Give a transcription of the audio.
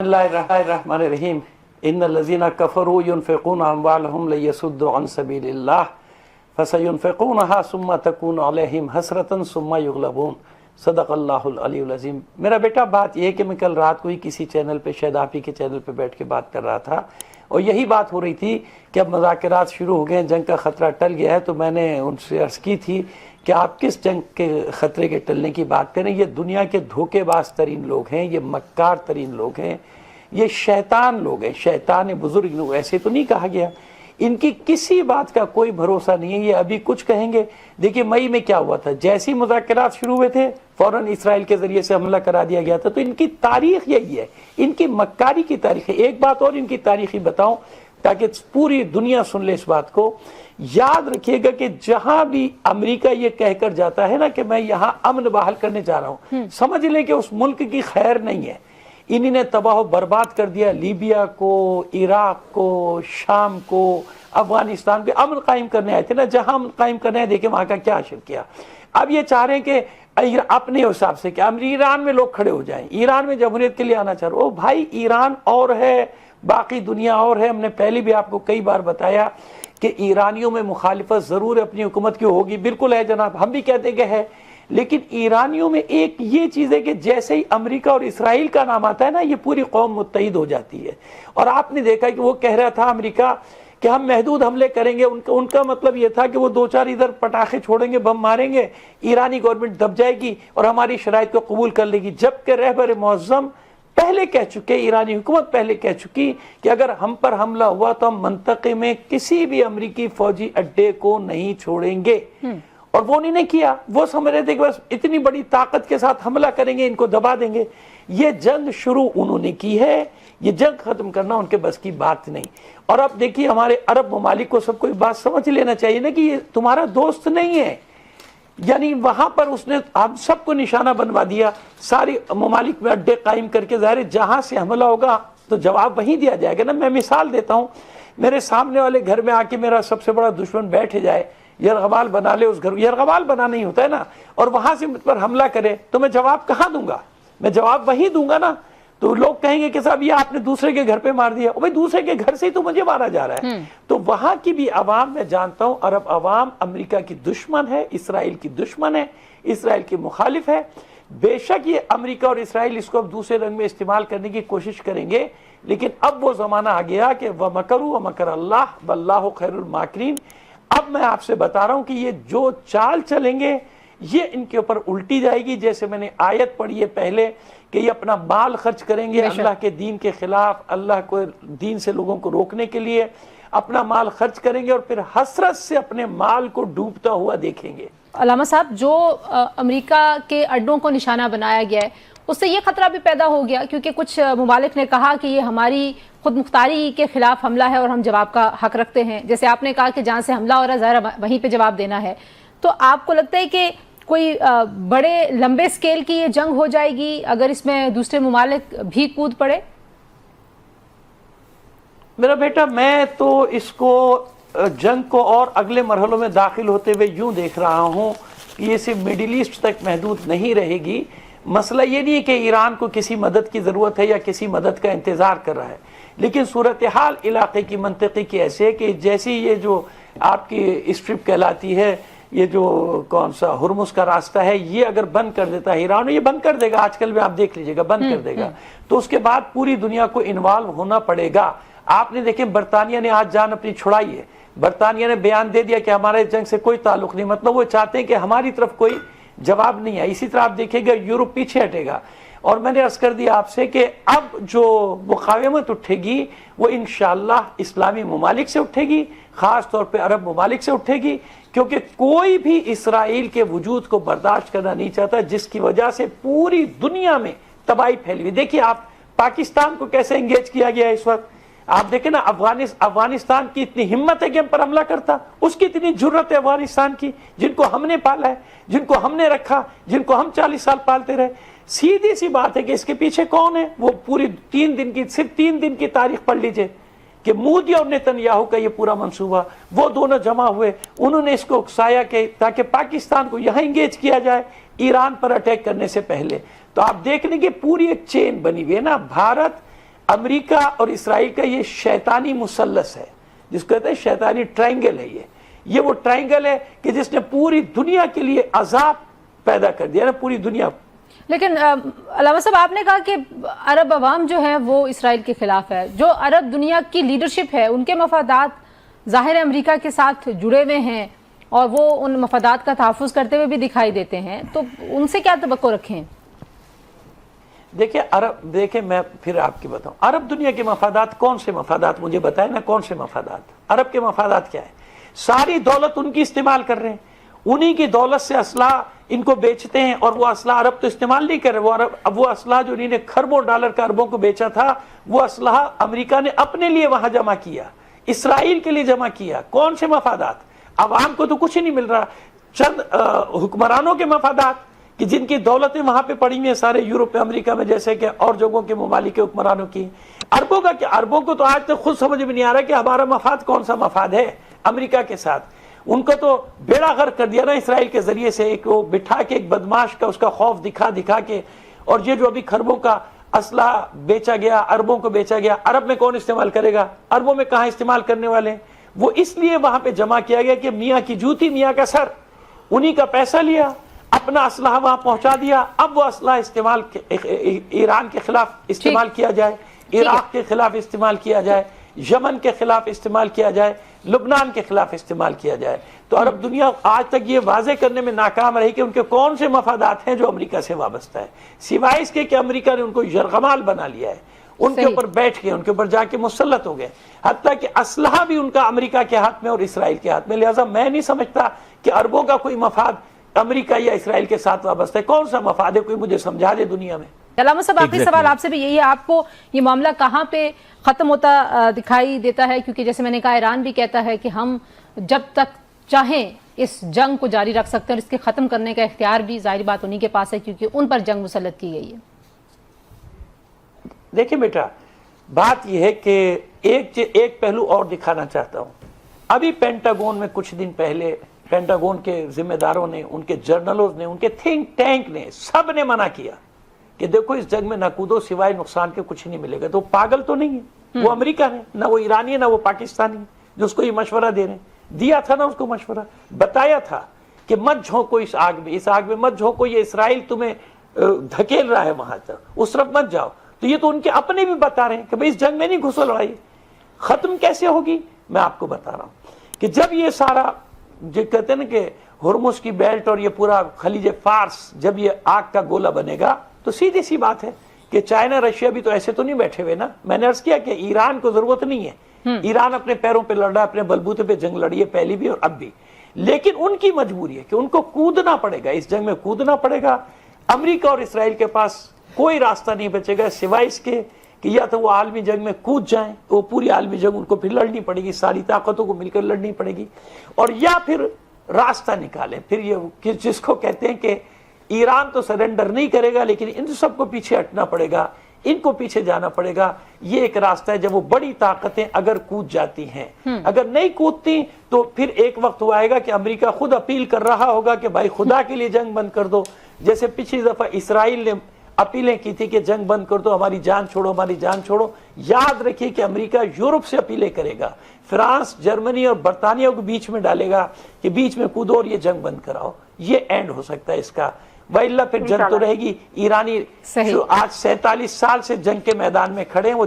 बिस्मिल्लाहिर्रहमानिर्रहीम इन्नल्लज़ीना कफ़रू युनफ़िक़ूना अम्वालहुम लियसुद्दू अन सबीलिल्लाह फसयुनफ़िक़ूनहा सुम्मा तकूनु अलैहिम हसरतन सुम्मा युग़लबून सदक़ल्लाहुल अलीयुल अज़ीम। मेरा बेटा, बात यह है कि मैं कल रात को ही किसी चैनल पे, शायद आप ही के चैनल पे बैठ के बात कर रहा था और यही बात हो रही थी कि अब मुज़ाकरात शुरू हो गए, जंग का ख़तरा टल गया है। तो मैंने उनसे अर्ज़ की थी कि आप किस जंग के ख़तरे के टलने की बात करें। ये दुनिया के धोखेबाज तरीन लोग हैं, ये मक्कार तरीन लोग हैं, ये शैतान लोग हैं, शैतान बुजुर्ग लोग। ऐसे तो नहीं कहा गया, इनकी किसी बात का कोई भरोसा नहीं है। ये अभी कुछ कहेंगे। देखिए मई में क्या हुआ था, जैसे ही मुज़ाकरात शुरू हुए थे फौरन इसराइल के जरिए से हमला करा दिया गया था। तो इनकी तारीख यही है, इनकी मक्कारी की तारीख है। एक बात और इनकी तारीख ही बताऊं ताकि पूरी दुनिया सुन ले इस बात को। याद रखिएगा कि जहां भी अमेरिका ये कहकर जाता है ना कि मैं यहां अमन बहाल करने जा रहा हूं, समझ लें कि उस मुल्क की खैर नहीं है। इन्हीं ने तबाह बर्बाद कर दिया लीबिया को, इराक को, शाम को, अफगानिस्तान पे अमन कायम करने आए थे ना। जहां अमन कायम करने आए, देखे वहां का क्या हासिल किया। अब ये चाह रहे हैं कि अपने हिसाब से क्या ईरान में लोग खड़े हो जाएं, ईरान में जमहूरियत के लिए आना चाह रहे हो। भाई ईरान और है, बाकी दुनिया और है। हमने पहले भी आपको कई बार बताया कि ईरानियों में मुखालिफत जरूर अपनी हुकूमत की होगी, बिल्कुल है जनाब, हम भी कहते कि है। लेकिन ईरानियों में एक ये चीज है कि जैसे ही अमेरिका और इसराइल का नाम आता है ना, ये पूरी कौम मुत्तहिद हो जाती है। और आपने देखा कि वो कह रहा था अमेरिका कि हम महदूद हमले करेंगे। उनका मतलब ये था कि वो दो चार इधर पटाखे छोड़ेंगे, बम मारेंगे, ईरानी गवर्नमेंट दब जाएगी और हमारी शराइत को कबूल कर लेगी। जबकि रहबर मुअज़्ज़म पहले कह चुके, ईरानी हुकूमत पहले कह चुकी कि अगर हम पर हमला हुआ तो हम मंतक़े में किसी भी अमरीकी फौजी अड्डे को नहीं छोड़ेंगे। और वो नहीं किया। वो समझ रहे थे कि बस इतनी बड़ी ताकत के साथ हमला करेंगे, इनको दबा देंगे। ये जंग शुरू उन्होंने की है, ये जंग खत्म करना उनके बस की बात नहीं। और अब देखिए हमारे अरब ममालिक को सबको बात समझ लेना चाहिए ना कि ये तुम्हारा दोस्त नहीं है। यानी वहां पर उसने हम सबको निशाना बनवा दिया, सारी ममालिक में अड्डे कायम करके। ज़ाहिर जहां से हमला होगा तो जवाब वहीं दिया जाएगा ना। मैं मिसाल देता हूं, मेरे सामने वाले घर में आके मेरा सबसे बड़ा दुश्मन बैठ जाए, यरगबाल बना ले उस घर, यरगबाल बना नहीं होता है ना, और वहां से मुझ पर हमला करे तो मैं जवाब कहां दूंगा? मैं जवाब वहीं दूंगा ना। तो लोग कहेंगे कि साहब ये आपने दूसरे के घर पे मार दिया। भाई दूसरे के घर से ही तो मुझे मारा जा रहा है। तो वहां की भी अवाम, मैं जानता हूं अरब अवाम अमेरिका की दुश्मन है, इसराइल की दुश्मन है, इसराइल की मुखालिफ है। बेशक ये अमेरिका और इसराइल इसको अब दूसरे रंग में इस्तेमाल करने की कोशिश करेंगे, लेकिन अब वो जमाना आ गया कि वमकरू वमकर अल्लाह वल्लाहु खैरुल माकिरीन। अब मैं आपसे बता रहा हूं कि ये जो चाल चलेंगे ये इनके ऊपर उल्टी जाएगी। जैसे मैंने आयत पढ़ी है पहले कि ये अपना माल खर्च करेंगे अल्लाह के दीन के खिलाफ, अल्लाह को दीन से लोगों को रोकने के लिए अपना माल खर्च करेंगे और फिर हसरत से अपने माल को डूबता हुआ देखेंगे। अलामा साहब, जो अमेरिका के अड्डों को निशाना बनाया गया है उससे ये खतरा भी पैदा हो गया, क्योंकि कुछ मुमालिक ने कहा कि ये हमारी खुद मुख्तारी के खिलाफ हमला है और हम जवाब का हक रखते हैं। जैसे आपने कहा कि जहाँ से हमला हो रहा है ज़ाहिर वहीं पे जवाब देना है। तो आपको लगता है कि कोई बड़े लंबे स्केल की ये जंग हो जाएगी अगर इसमें दूसरे मुमालिक भी कूद पड़े? मेरा बेटा, मैं तो इसको जंग को और अगले मरहलों में दाखिल होते हुए यूं देख रहा हूं कि ये सिर्फ मिडिल ईस्ट तक महदूद नहीं रहेगी। मसला ये नहीं है कि ईरान को किसी मदद की ज़रूरत है या किसी मदद का इंतज़ार कर रहा है, लेकिन सूरत हाल इलाके की मंतकी की ऐसे है कि जैसी ये जो आपकी स्ट्रिप कहलाती है, ये जो कौन सा हुर्मुज का रास्ता है, ये अगर बंद कर देता है ईरान, ये बंद कर देगा, आजकल भी आप देख लीजिएगा बंद कर देगा, तो उसके बाद पूरी दुनिया को इन्वॉल्व होना पड़ेगा। आपने देखे बरतानिया ने आज जान अपनी छुड़ाई है। बरतानिया ने बयान दे दिया कि हमारे जंग से कोई ताल्लुक नहीं, मतलब वो चाहते हैं कि हमारी तरफ कोई जवाब नहीं है। इसी तरह आप देखेंगे यूरोप पीछे हटेगा। और मैंने अर्ज कर दिया आपसे कि अब जो मुकावमत उठेगी वो इंशाअल्लाह इस्लामी ममालिक से उठेगी, खास तौर पे अरब ममालिक से उठेगी, क्योंकि कोई भी इसराइल के वजूद को बर्दाश्त करना नहीं चाहता, जिसकी वजह से पूरी दुनिया में तबाही फैली हुई। देखिए आप पाकिस्तान को कैसे एंगेज किया गया है इस वक्त। आप देखें ना, अफगानिस्तान की इतनी हिम्मत है कि हम पर हमला करता, उसकी इतनी जुर्रत है अफगानिस्तान की, जिनको हमने पाला है, जिनको हमने रखा, जिनको हम 40 साल पालते रहे। सीधी सी बात है कि इसके पीछे कौन है? वो पूरी सिर्फ 3 दिन की तारीख पढ़ लीजिए कि मोदी और नेतन्याहू का ये पूरा मंसूबा, वो दोनों जमा हुए, उन्होंने इसको उकसाया कि ताकि पाकिस्तान को यहां इंगेज किया जाए ईरान पर अटैक करने से पहले। तो आप देख लें कि पूरी एक चेन बनी हुई है ना। भारत امریکہ اور اسرائیل کا یہ شیطانی مثلث ہے جس کو کہتے ہیں شیطانی ٹرائنگل ہے. یہ وہ ٹرائنگل ہے کہ جس نے پوری دنیا کے لیے عذاب پیدا کر دیا نا, پوری دنیا. لیکن علامہ صاحب آپ نے کہا کہ عرب عوام جو ہے وہ اسرائیل کے خلاف ہے. جو عرب دنیا کی لیڈرشپ ہے ان کے مفادات ظاہر امریکہ کے ساتھ جڑے ہوئے ہیں اور وہ ان مفادات کا تحفظ کرتے ہوئے بھی دکھائی دیتے ہیں, تو ان سے کیا توقع رکھیں؟ دیکھیں میں پھر آپ کی بتاؤں, عرب دنیا کے مفادات کون سے مفادات مجھے بتائیں نا, کون سے مفادات؟ عرب کے مفادات کیا ہے؟ ساری دولت ان کی استعمال کر رہے ہیں, انہی کی دولت سے اسلحہ ان کو بیچتے ہیں, اور وہ اسلحہ عرب تو استعمال نہیں کر رہے, وہ اسلحہ جو انہوں نے خربوں ڈالر کا عربوں کو بیچا تھا وہ اسلحہ امریکہ نے اپنے لیے وہاں جمع کیا, اسرائیل کے لیے جمع کیا. کون سے مفادات؟ عوام کو تو کچھ ہی نہیں مل رہا, چند حکمرانوں کے مفادات کہ جن کی دولتیں وہاں پہ پڑی ہوئی ہیں سارے یورپ میں, امریکہ میں, جیسے کہ اور جگہوں کے ممالک کے حکمرانوں کی. عربوں کا کیا؟ عربوں کو تو آج تک خود سمجھ میں نہیں آ رہا کہ ہمارا مفاد کون سا مفاد ہے امریکہ کے ساتھ. ان کو تو بیڑا غرق کر دیا نا اسرائیل کے ذریعے سے, ایک وہ بٹھا کے ایک بدماش کا اس کا خوف دکھا کے. اور یہ جو ابھی خربوں کا اسلحہ بیچا گیا, عربوں کو بیچا گیا, عرب میں کون استعمال کرے گا؟ عربوں میں کہاں استعمال کرنے والے ہیں؟ وہ اس لیے وہاں پہ جمع کیا گیا کہ میاں کی جوتی میاں کا سر, انہی کا پیسہ لیا, اپنا اسلحہ وہاں پہنچا دیا. اب وہ اسلحہ استعمال ایران کے خلاف استعمال کیا جائے, عراق کے خلاف استعمال کیا جائے, یمن کے خلاف استعمال کیا جائے, لبنان کے خلاف استعمال کیا جائے. تو عرب دنیا آج تک یہ واضح کرنے میں ناکام رہی کہ ان کے کون سے مفادات ہیں جو امریکہ سے وابستہ ہے, سوائے اس کے کہ امریکہ نے ان کو یرغمال بنا لیا ہے, ان کے اوپر بیٹھ کے ان کے اوپر جا کے مسلط ہو گئے, حتیٰ کہ اسلحہ بھی ان کا امریکہ کے ہاتھ میں اور اسرائیل کے ہاتھ میں. لہٰذا میں نہیں سمجھتا کہ عربوں کا کوئی مفاد امریکہ یا اسرائیل کے ساتھ وابستہ ہے. کون سا مفاد ہے, کوئی مجھے سمجھا دے دنیا میں. علامہ صاحب آخری سوال آپ سے بھی یہی ہے, آپ کو یہ معاملہ کہاں پہ ختم ہوتا دکھائی دیتا ہے؟ کیونکہ جیسے میں نے کہا ایران بھی کہتا ہے کہ ہم جب تک چاہیں اس جنگ کو جاری رکھ سکتے ہیں, اور اس کے ختم کرنے کا اختیار بھی ظاہری بات انہی کے پاس ہے کیونکہ ان پر جنگ مسلط کی گئی ہے. دیکھیں بیٹا, بات یہ ہے کہ ایک پہلو اور دکھانا چاہتا ہوں. ابھی پینٹاگون میں کچھ دن پہلے پینٹاگون کے ذمہ داروں نے, ان کے جرنلز نے, ان کے تھنک ٹینک نے, سب نے منع کیا کہ دیکھو اس جنگ میں نہ کودو, سوائے نقصان کے کچھ نہیں ملے گا. تو پاگل تو نہیں ہے وہ امریکہ نے, نہ وہ ایرانی ہے نہ وہ پاکستانی جو اس کو یہ مشورہ دے رہے ہیں. دیا تھا نا اس کو مشورہ, بتایا تھا کہ مت جھونکو اس آگ میں مت جھونکو, یہ اسرائیل تمہیں دھکیل رہا ہے وہاں تک, اس طرف مت جاؤ. تو یہ تو ان کے اپنے بھی بتا رہے ہیں کہ بھئی اس جنگ میں نہیں گھسو, لڑائی ختم کیسے ہوگی. میں آپ کو بتا رہا ہوں کہ جب یہ سارا جو کہتے ہیں نا کہ ہرمز کی بیلٹ اور یہ پورا خلیج فارس جب یہ آگ کا گولہ بنے گا, تو سیدھی سی بات ہے کہ چائنا رشیا بھی تو ایسے تو نہیں بیٹھے ہوئے نا. میں نے عرض کیا کہ ایران کو ضرورت نہیں ہے, ایران اپنے پیروں پہ لڑ رہا ہے, اپنے بلبوتے پہ جنگ لڑی ہے پہلی بھی اور اب بھی, لیکن ان کی مجبوری ہے کہ ان کو کودنا پڑے گا, اس جنگ میں کودنا پڑے گا. امریکہ اور اسرائیل کے پاس کوئی راستہ نہیں بچے گا سوائے اس کے کہ یا تو وہ عالمی جنگ میں کود جائیں, وہ پوری عالمی جنگ ان کو پھر لڑنی پڑے گی, ساری طاقتوں کو مل کر لڑنی پڑے گی, اور یا پھر راستہ نکالیں. پھر یہ جس کو کہتے ہیں کہ ایران تو سرنڈر نہیں کرے گا, لیکن ان سب کو پیچھے ہٹنا پڑے گا, ان کو پیچھے جانا پڑے گا. یہ ایک راستہ ہے جب وہ بڑی طاقتیں اگر کود جاتی ہیں. اگر نہیں کودتی تو پھر ایک وقت وہ آئے گا کہ امریکہ خود اپیل کر رہا ہوگا کہ بھائی خدا کے لیے جنگ بند کر دو, جیسے پچھلی دفعہ اسرائیل نے اپیلیں کی تھی کہ جنگ بند کر دو, ہماری جان چھوڑو, ہماری جان چھوڑو. یاد رکھیے کہ امریکہ یورپ سے اپیلیں کرے گا, فرانس, جرمنی اور برطانیہ کو بیچ میں ڈالے گا کہ بیچ میں کودو اور یہ جنگ بند کراؤ. یہ اینڈ ہو سکتا ہے اس کا, وَإِلَّا پھر جنگ تو رہے گی. ایرانی جو آج 47 سال سے جنگ کے میدان میں کھڑے ہیں وہ